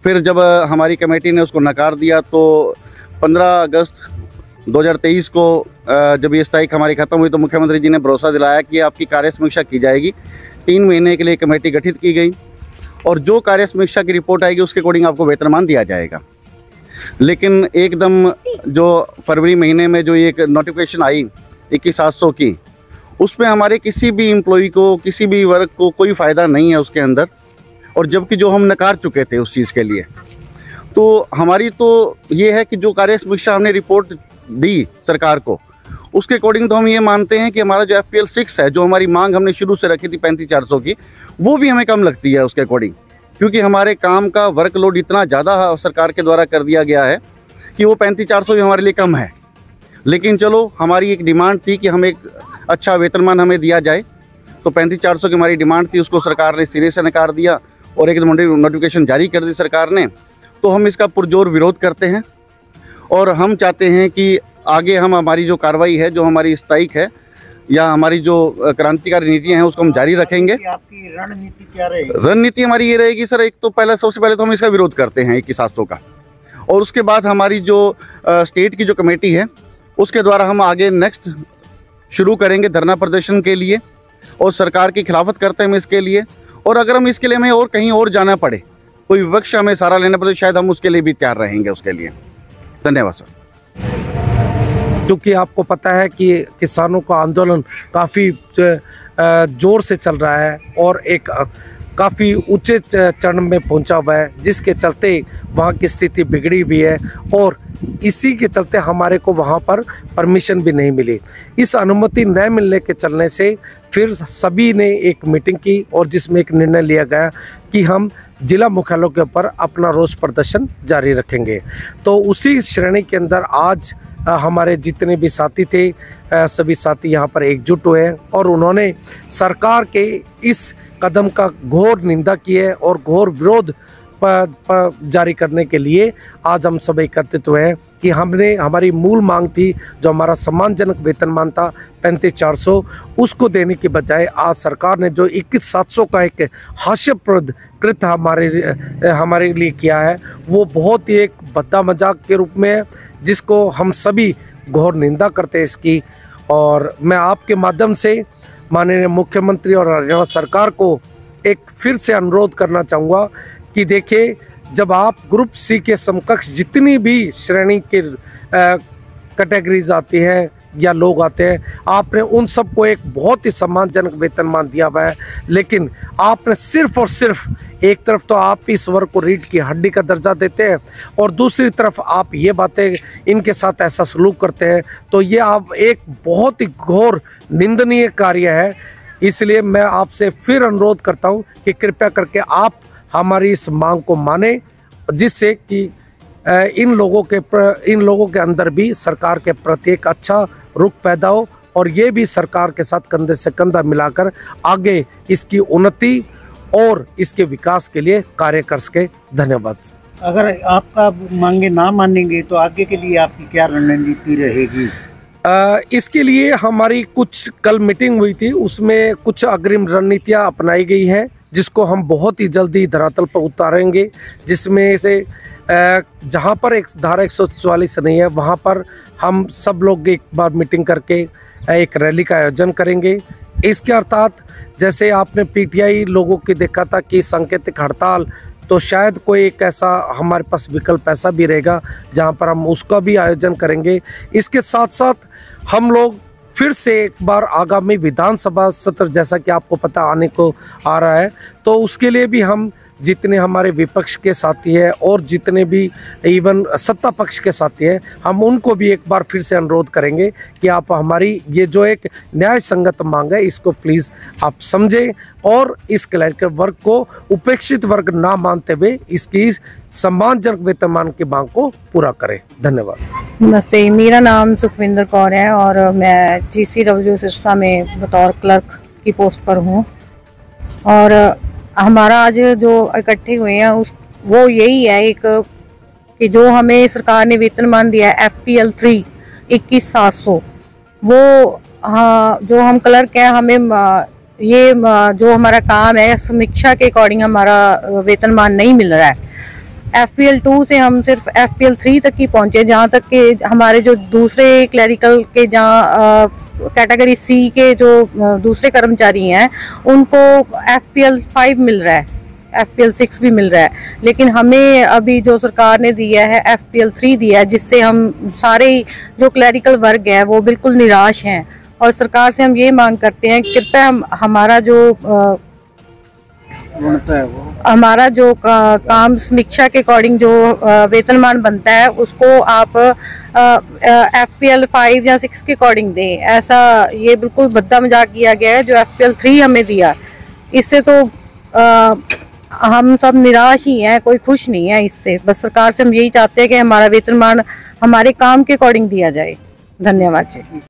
फिर जब हमारी कमेटी ने उसको नकार दिया तो 15 अगस्त 2023 को जब ये स्ट्राइक हमारी ख़त्म हुई तो मुख्यमंत्री जी ने भरोसा दिलाया कि आपकी कार्य समीक्षा की जाएगी। 3 महीने के लिए कमेटी गठित की गई और जो कार्य समीक्षा की रिपोर्ट आएगी उसके अकॉर्डिंग आपको वेतनमान दिया जाएगा। लेकिन एकदम जो फरवरी महीने में जो एक नोटिफिकेशन आई 21,700 की, उसमें हमारे किसी भी एम्प्लॉई को, किसी भी वर्ग को कोई फ़ायदा नहीं है उसके अंदर, और जबकि जो हम नकार चुके थे उस चीज़ के लिए। तो हमारी तो ये है कि जो कार्य समीक्षा हमने रिपोर्ट दी सरकार को, उसके अकॉर्डिंग तो हम ये मानते हैं कि हमारा जो FPL 6 है, जो हमारी मांग हमने शुरू से रखी थी 35,400 की, वो भी हमें कम लगती है उसके अकॉर्डिंग, क्योंकि हमारे काम का वर्कलोड इतना ज़्यादा सरकार के द्वारा कर दिया गया है कि वो 35,400 भी हमारे लिए कम है। लेकिन चलो, हमारी एक डिमांड थी कि हमें एक अच्छा वेतनमान हमें दिया जाए, तो 35,400 की हमारी डिमांड थी, उसको सरकार ने सिरे से नकार दिया और एक नोटिफिकेशन जारी कर दी सरकार ने। तो हम इसका पुरजोर विरोध करते हैं और हम चाहते हैं कि आगे हम हमारी जो कार्रवाई है, जो हमारी स्ट्राइक है या हमारी जो क्रांतिकारी नीतियाँ हैं, उसको हम जारी रखेंगे। आपकी रणनीति क्या रहेगी? रणनीति हमारी ये रहेगी सर, एक तो सबसे पहले तो हम इसका विरोध करते हैं 21,700 का, और उसके बाद हमारी जो स्टेट की जो कमेटी है उसके द्वारा हम आगे नेक्स्ट शुरू करेंगे धरना प्रदर्शन के लिए, और सरकार की खिलाफत करते हैं हम इसके लिए। और अगर हम इसके लिए हमें और कहीं और जाना पड़े, कोई विपक्ष हमें सहारा लेना पड़े, शायद हम उसके लिए भी तैयार रहेंगे उसके लिए। धन्यवाद सर। क्योंकि आपको पता है कि किसानों का आंदोलन काफ़ी ज़ोर से चल रहा है और एक काफ़ी ऊंचे चरण में पहुंचा हुआ है, जिसके चलते वहां की स्थिति बिगड़ी हुई है और इसी के चलते हमारे को वहां पर परमिशन भी नहीं मिली। इस अनुमति न मिलने के चलने से फिर सभी ने एक मीटिंग की और जिसमें एक निर्णय लिया गया कि हम जिला मुख्यालयों के ऊपर अपना रोष प्रदर्शन जारी रखेंगे। तो उसी श्रेणी के अंदर आज हमारे जितने भी साथी थे, सभी साथी यहाँ पर एकजुट हुए हैं और उन्होंने सरकार के इस कदम का घोर निंदा की है और घोर विरोध जारी करने के लिए आज हम सब एकत्रित हुए हैं कि हमने हमारी मूल मांग थी, जो हमारा सम्मानजनक वेतनमान था 35,400, उसको देने के बजाय आज सरकार ने जो 21,700 का एक हास्यप्रद कृत्य हमारे लिए किया है, वो बहुत ही एक भद्दा मजाक के रूप में है, जिसको हम सभी घोर निंदा करते हैं इसकी। और मैं आपके माध्यम से माननीय मुख्यमंत्री और हरियाणा सरकार को एक फिर से अनुरोध करना चाहूँगा कि देखिए, जब आप ग्रुप सी के समकक्ष जितनी भी श्रेणी के कैटेगरीज आती हैं या लोग आते हैं, आपने उन सबको एक बहुत ही सम्मानजनक वेतनमान दिया हुआ है, लेकिन आपने सिर्फ और सिर्फ एक तरफ तो आप इस वर्ग को रीढ़ की हड्डी का दर्जा देते हैं और दूसरी तरफ आप ये बातें इनके साथ ऐसा सलूक करते हैं, तो ये आप एक बहुत ही घोर निंदनीय कार्य है। इसलिए मैं आपसे फिर अनुरोध करता हूँ कि कृपया करके आप हमारी इस मांग को माने, जिससे कि इन लोगों के अंदर भी सरकार के प्रति एक अच्छा रुख पैदा हो और ये भी सरकार के साथ कंधे से कंधा मिलाकर आगे इसकी उन्नति और इसके विकास के लिए कार्य कर सके। धन्यवाद। अगर आपका मांगे ना मानेंगे तो आगे के लिए आपकी क्या रणनीति रहेगी? इसके लिए हमारी कुछ कल मीटिंग हुई थी, उसमें कुछ अग्रिम रणनीतियाँ अपनाई गई हैं, जिसको हम बहुत ही जल्दी धरातल पर उतारेंगे, जिसमें से जहाँ पर एक धारा 144 नहीं है, वहाँ पर हम सब लोग एक बार मीटिंग करके एक रैली का आयोजन करेंगे। इसके अर्थात जैसे आपने PTI लोगों की देखा था कि सांकेतिक हड़ताल, तो शायद कोई एक ऐसा हमारे पास विकल्प ऐसा भी रहेगा जहाँ पर हम उसका भी आयोजन करेंगे। इसके साथ साथ हम लोग फिर से एक बार आगामी विधानसभा सत्र, जैसा कि आपको पता आने को आ रहा है, तो उसके लिए भी हम जितने हमारे विपक्ष के साथी हैं और जितने भी इवन सत्ता पक्ष के साथी हैं, हम उनको भी एक बार फिर से अनुरोध करेंगे कि आप हमारी ये जो एक न्याय संगत मांग है, इसको प्लीज़ आप समझें और इस क्लर्क वर्ग को उपेक्षित वर्ग ना मानते हुए इसकी सम्मानजनक वेतनमान की मांग को पूरा करें। धन्यवाद। नमस्ते, मेरा नाम सुखविंदर कौर है और मैं GCW सिरसा में बतौर क्लर्क की पोस्ट पर हूँ। और हमारा आज जो इकट्ठे हुए हैं वो यही है एक कि जो हमें सरकार ने वेतनमान दिया है FPL 3 21,700, वो हाँ जो हम क्लर्क हैं, हमें ये जो हमारा काम है समीक्षा के अकॉर्डिंग हमारा वेतनमान नहीं मिल रहा है। FPL 2 से हम सिर्फ FPL 3 तक ही पहुंचे, जहां तक कि हमारे जो दूसरे क्लरिकल के जहां कैटेगरी C के जो दूसरे कर्मचारी हैं उनको FPL 5 मिल रहा है, FPL 6 भी मिल रहा है, लेकिन हमें अभी जो सरकार ने दिया है FPL 3 दिया है, जिससे हम सारे जो क्लरिकल वर्ग है वो बिल्कुल निराश हैं। और सरकार से हम ये मांग करते हैं कि कृपया हमारा जो हमारा जो काम समीक्षा के अकॉर्डिंग जो वेतनमान बनता है उसको आप FPL 5 या 6 के अकॉर्डिंग दें। ऐसा ये बिल्कुल भद्दा मजाक किया गया है जो FPL 3 हमें दिया, इससे तो हम सब निराश ही हैं, कोई खुश नहीं है इससे। बस सरकार से हम यही चाहते हैं कि हमारा वेतनमान हमारे काम के अकॉर्डिंग दिया जाए। धन्यवाद जी।